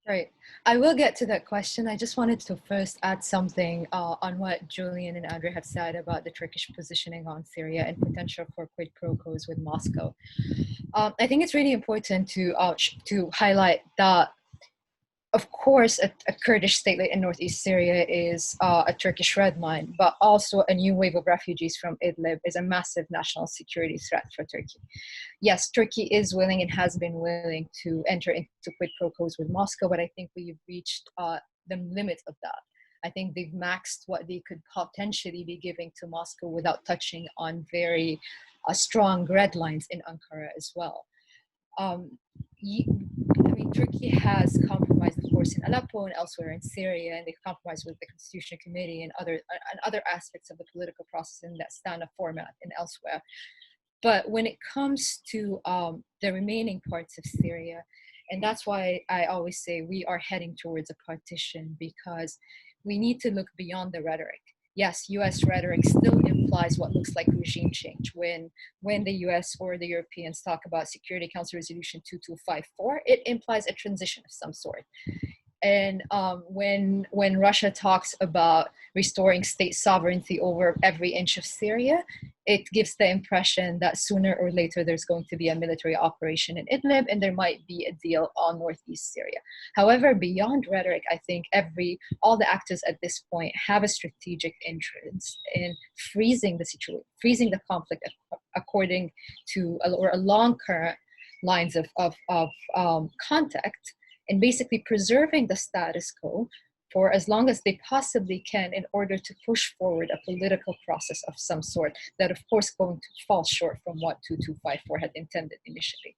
Right. I will get to that question. I just wanted to first add something on what Julian and Andrei have said about the Turkish positioning on Syria and potential for quid pro quos with Moscow. I think it's really important to highlight that, of course, a Kurdish statelet in northeast Syria is a Turkish red line, but also a new wave of refugees from Idlib is a massive national security threat for Turkey. Yes, Turkey is willing and has been willing to enter into quid pro quos with Moscow, but I think we've reached the limit of that. I think they've maxed what they could potentially be giving to Moscow without touching on very strong red lines in Ankara as well. Turkey has compromised, of course, in Aleppo and elsewhere in Syria, and they've compromised with the Constitutional Committee and other aspects of the political process in that Astana format and elsewhere. But when it comes to the remaining parts of Syria, and that's why I always say we are heading towards a partition, because we need to look beyond the rhetoric. Yes, US rhetoric still implies what looks like regime change. When the US or the Europeans talk about Security Council Resolution 2254, it implies a transition of some sort. And when Russia talks about restoring state sovereignty over every inch of Syria, it gives the impression that sooner or later there's going to be a military operation in Idlib and there might be a deal on northeast Syria. However, beyond rhetoric, I think all the actors at this point have a strategic interest in freezing the situation, freezing the conflict according to along current lines of contact, and basically preserving the status quo for as long as they possibly can in order to push forward a political process of some sort that, of course, going to fall short from what 2254 had intended initially.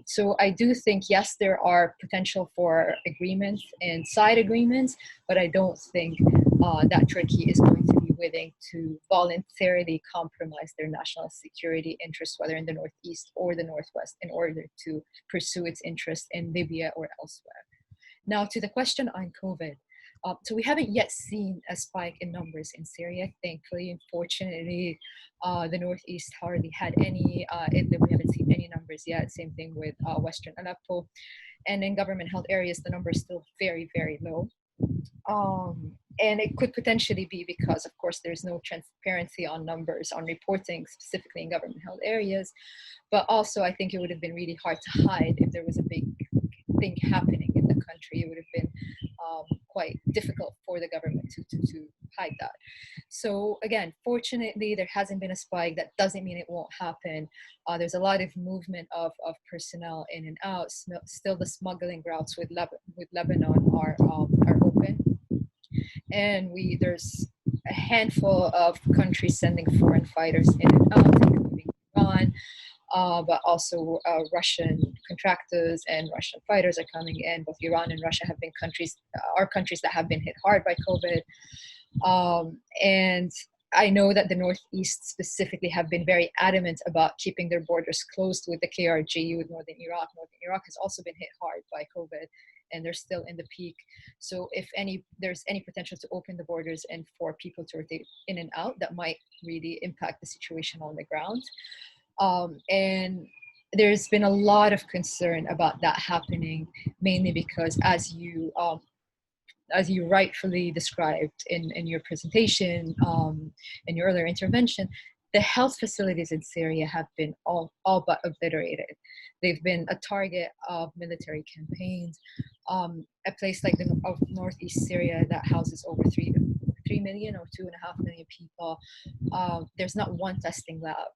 So I do think, yes, there are potential for agreements and side agreements, but I don't think that Turkey is going to be willing to voluntarily compromise their national security interests, whether in the northeast or the northwest, in order to pursue its interests in Libya or elsewhere. Now, to the question on COVID. So we haven't yet seen a spike in numbers in Syria, thankfully. Unfortunately, the northeast hardly had any. Idlib, we haven't seen any numbers yet. Same thing with western Aleppo. And in government-held areas, the number is still very, very low. And it could potentially be because, of course, there's no transparency on numbers, on reporting, specifically in government-held areas. But also, I think it would have been really hard to hide if there was a big thing happening in the country. It would have been quite difficult for the government to hide that. So again, fortunately, there hasn't been a spike. That doesn't mean it won't happen. There's a lot of movement of personnel in and out. Still, the smuggling routes with Lebanon are open, and there's a handful of countries sending foreign fighters in and out, including Iran. But also Russian contractors and Russian fighters are coming in. Both Iran and Russia have been countries that have been hit hard by COVID. And I know that the Northeast specifically have been very adamant about keeping their borders closed with the KRG, with Northern Iraq. Northern Iraq has also been hit hard by COVID, and they're still in the peak. So if there's any potential to open the borders and for people to rotate in and out, that might really impact the situation on the ground. And there's been a lot of concern about that happening, mainly because as you rightfully described in your presentation, in your earlier intervention, the health facilities in Syria have been all but obliterated. They've been a target of military campaigns. A place like of Northeast Syria that houses over 3 million or 2.5 million people, there's not one testing lab.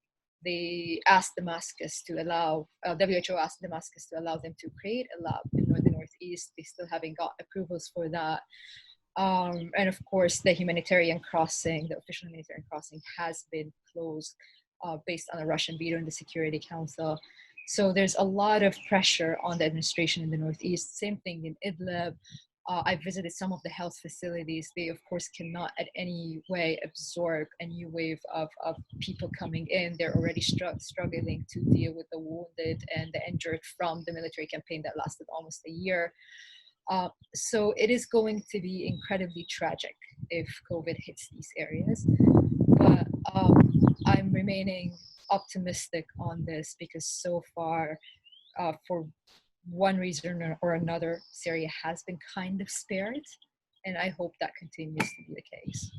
They asked Damascus to allow, WHO asked Damascus to allow them to create a lab in the Northeast. They still haven't got approvals for that. And of course, the humanitarian crossing, the official humanitarian crossing has been closed based on a Russian veto in the Security Council. So there's a lot of pressure on the administration in the Northeast. Same thing in Idlib. I visited some of the health facilities. They, of course, cannot at any way absorb a new wave of people coming in. They're already struggling to deal with the wounded and the injured from the military campaign that lasted almost a year. So it is going to be incredibly tragic if COVID hits these areas. But I'm remaining optimistic on this because so far, for one reason or another, Syria has been kind of spared, and I hope that continues to be the case.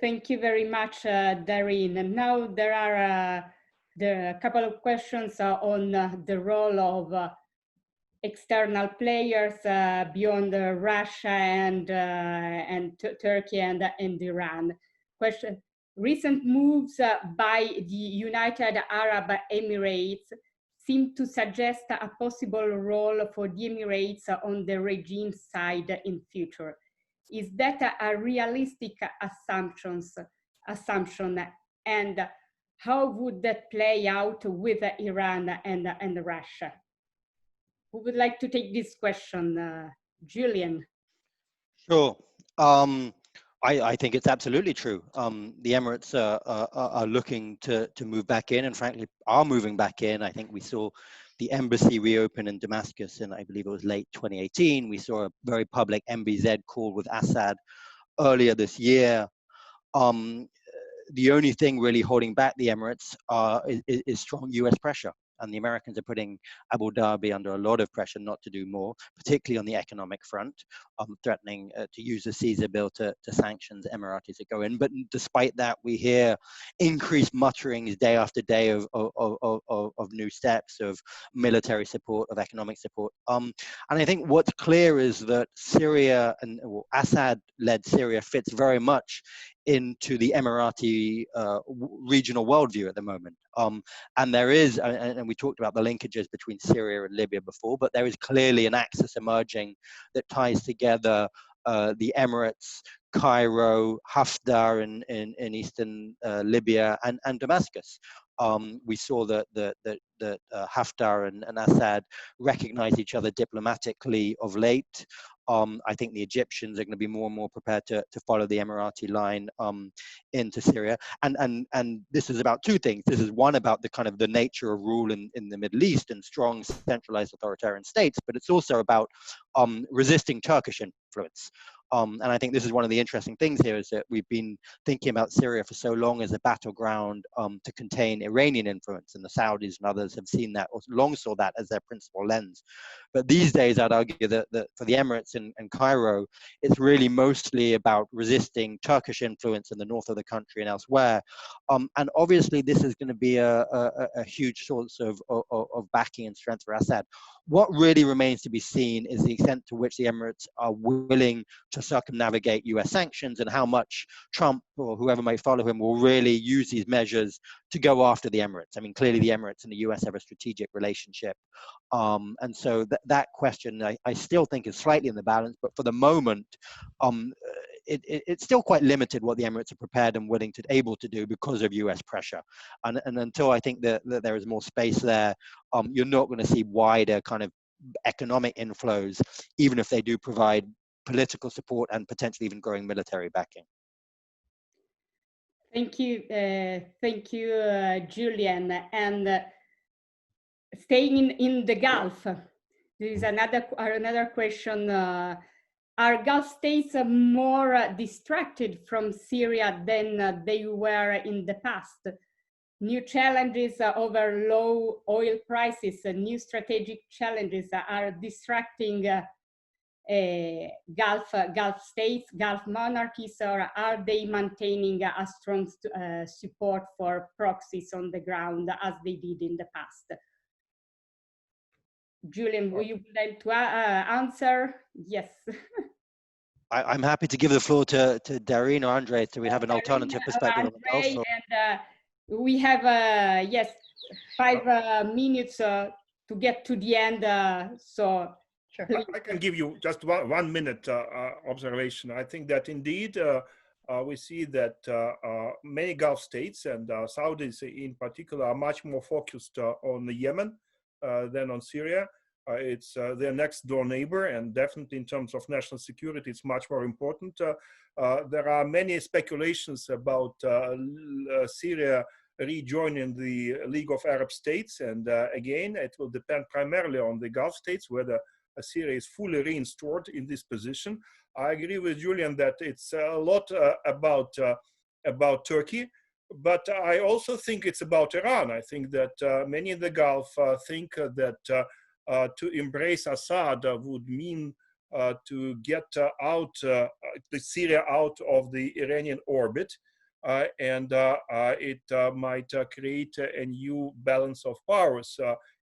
Thank you very much, Darine. And now there are a couple of questions on the role of external players beyond Russia and Turkey and Iran. Question. Recent moves by the United Arab Emirates seem to suggest a possible role for the Emirates on the regime side in future. Is that a realistic assumption? And how would that play out with Iran and Russia? Who would like to take this question? Julian. Sure. I think it's absolutely true. The Emirates are looking to move back in, and frankly are moving back in. I think we saw the embassy reopen in Damascus, and I believe it was late 2018. We saw a very public MBZ call with Assad earlier this year. The only thing really holding back the Emirates is strong US pressure. And the Americans are putting Abu Dhabi under a lot of pressure not to do more, particularly on the economic front, threatening to use the Caesar bill to sanction the Emiratis that go in. But despite that, we hear increased mutterings day after day of new steps, of military support, of economic support. And I think what's clear is that Syria and Assad-led Syria fits very much into the Emirati regional worldview at the moment. And there is, and we talked about the linkages between Syria and Libya before, but there is clearly an axis emerging that ties together the Emirates, Cairo, Haftar in eastern Libya, and Damascus. We saw that Haftar and Assad recognize each other diplomatically of late. I think the Egyptians are going to be more and more prepared to follow the Emirati line into Syria. And this is about two things. This is one about the kind of the nature of rule in the Middle East and strong centralized authoritarian states, but it's also about resisting Turkish influence. And I think this is one of the interesting things here, is that we've been thinking about Syria for so long as a battleground to contain Iranian influence, and the Saudis and others have seen that, or long saw that as their principal lens. But these days, I'd argue that for the Emirates and Cairo, it's really mostly about resisting Turkish influence in the north of the country and elsewhere. And obviously, this is going to be a huge source of backing and strength for Assad. What really remains to be seen is the extent to which the Emirates are willing to circumnavigate US sanctions, and how much Trump or whoever may follow him will really use these measures to go after the Emirates. I mean, clearly the Emirates and the US have a strategic relationship. And so that question, I still think, is slightly in the balance, but for the moment, it's still quite limited what the Emirates are prepared and willing to able to do because of US pressure. And until I think that there is more space there, you're not going to see wider kind of economic inflows, even if they do provide political support and potentially even growing military backing. Thank you, Julian. And staying in the Gulf, there is another question. Are Gulf states more distracted from Syria than they were in the past? New challenges over low oil prices, new strategic challenges are distracting Gulf states, Gulf monarchies, or are they maintaining a strong support for proxies on the ground as they did in the past? Julian, would you like to answer? Yes. I'm happy to give the floor to Darine or Andre, so we have an alternative perspective on the Gulf. And we have, yes, 5 minutes to get to the end. So Sure. I can give you just one minute observation. I think that indeed we see that many Gulf states and Saudis in particular are much more focused on Yemen than on Syria. It's their next door neighbor, and definitely in terms of national security, it's much more important. There are many speculations about Syria rejoining the League of Arab States, and again, it will depend primarily on the Gulf states whether Syria is fully reinstored in this position. I agree with Julian that it's a lot about Turkey, but I also think it's about Iran. I think that many in the Gulf think that to embrace Assad would mean to get Syria out of the Iranian orbit, and it might create a new balance of powers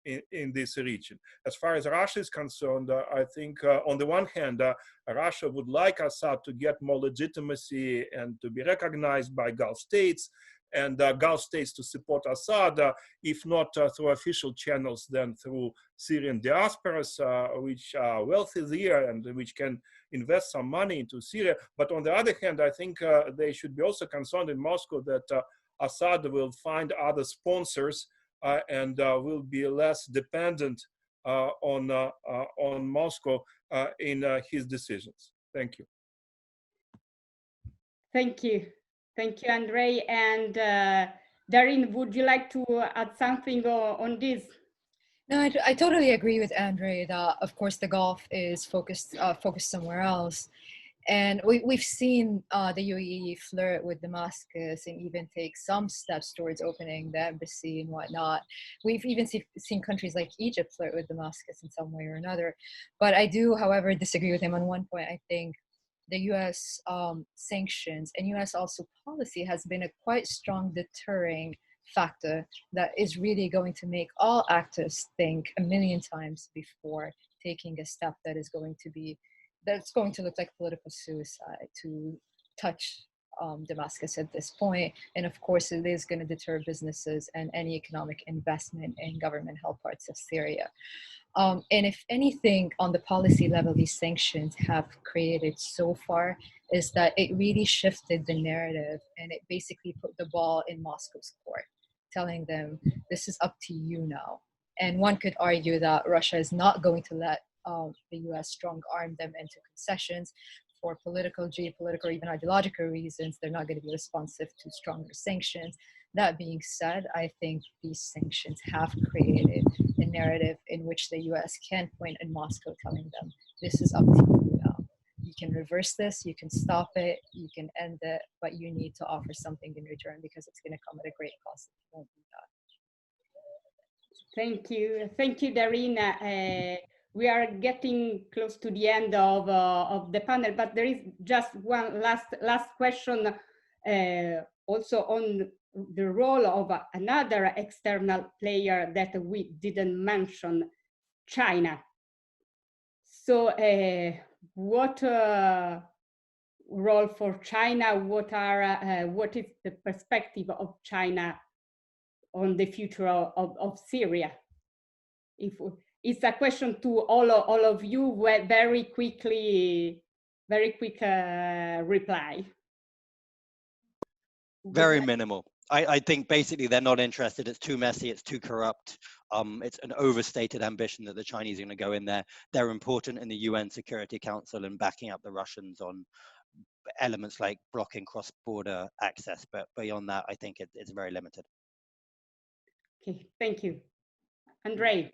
in this region. As far as Russia is concerned, I think on the one hand, Russia would like Assad to get more legitimacy and to be recognized by Gulf states, and Gulf states to support Assad, if not through official channels, then through Syrian diasporas, which are wealthy there and which can invest some money into Syria. But on the other hand, I think they should be also concerned in Moscow that Assad will find other sponsors and will be less dependent on Moscow in his decisions. Thank you. Thank you. Thank you, Andre. And Darine, would you like to add something on this? No, I totally agree with Andre that, of course, the Gulf is focused somewhere else. And we've seen the UAE flirt with Damascus and even take some steps towards opening the embassy and whatnot. We've even seen countries like Egypt flirt with Damascus in some way or another. But I do, however, disagree with him on one point. I think the US sanctions and US also policy has been a quite strong deterring factor that is really going to make all actors think a million times before taking a step that's going to look like political suicide to touch Damascus at this point. And of course, it is going to deter businesses and any economic investment in government-held parts of Syria. And if anything, on the policy level, these sanctions have created so far is that it really shifted the narrative, and it basically put the ball in Moscow's court, telling them, this is up to you now. And one could argue that Russia is not going to let the US strong arm them into concessions for political, geopolitical, even ideological reasons. They're not going to be responsive to stronger sanctions. That being said, I think these sanctions have created a narrative in which the US can point in Moscow telling them, this is up to you now. can reverse this, you can stop it, you can end it, but you need to offer something in return because it's going to come at a great cost if you don't do that. Thank you, Darina. We are getting close to the end of the panel, but there is just one last question, also on the role of another external player that we didn't mention, China. So, what role for China? What is the perspective of China on the future of Syria? If it's a question to all of you, very quick reply. Very minimal. I think basically they're not interested. It's too messy. It's too corrupt. It's an overstated ambition that the Chinese are going to go in there. They're important in the UN Security Council and backing up the Russians on elements like blocking cross-border access. But beyond that, I think it's very limited. Okay, thank you. Andrei.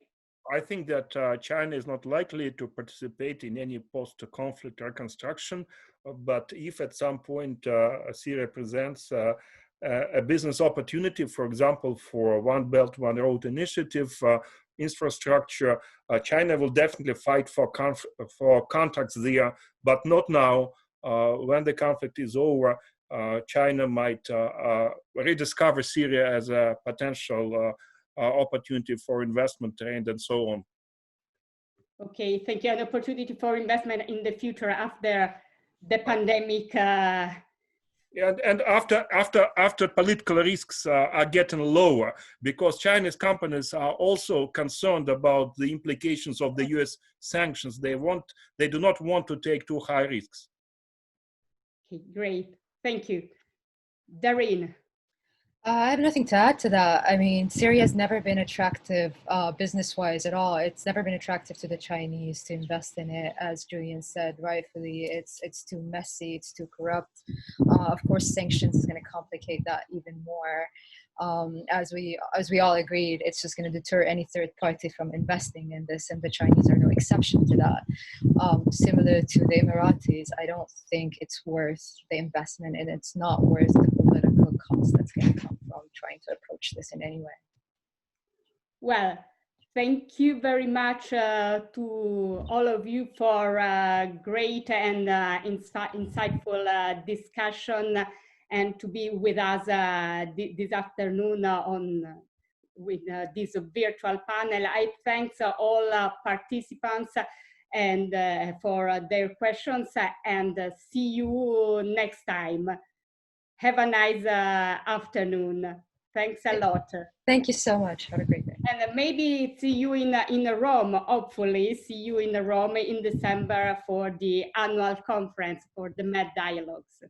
I think that China is not likely to participate in any post-conflict reconstruction, but if at some point Syria presents a business opportunity, for example, for One Belt, One Road initiative, infrastructure, China will definitely fight for contacts there, but not now. When the conflict is over, China might rediscover Syria as a potential opportunity for investment trend and so on. Okay, thank you. An opportunity for investment in the future after the pandemic. And after political risks are getting lower, because Chinese companies are also concerned about the implications of the US sanctions. They do not want to take too high risks. Okay, great. Thank you. Darine. I have nothing to add to that. I mean, Syria has never been attractive business-wise at all. It's never been attractive to the Chinese to invest in it. As Julian said rightfully, it's too messy, it's too corrupt. Of course, sanctions is going to complicate that even more. As we all agreed, it's just going to deter any third party from investing in this, and the Chinese are no exception to that. Similar to the Emiratis, I don't think it's worth the investment, and it's not worth the political cost that's going to come from trying to approach this in any way. Well, thank you very much to all of you for a great and insightful discussion, and to be with us this afternoon with this virtual panel. I thank all participants and for their questions, and see you next time. Have a nice afternoon. Thanks a lot. Thank you so much. Have a great day. And maybe see you in Rome, hopefully see you in Rome in December for the annual conference for the Med Dialogues.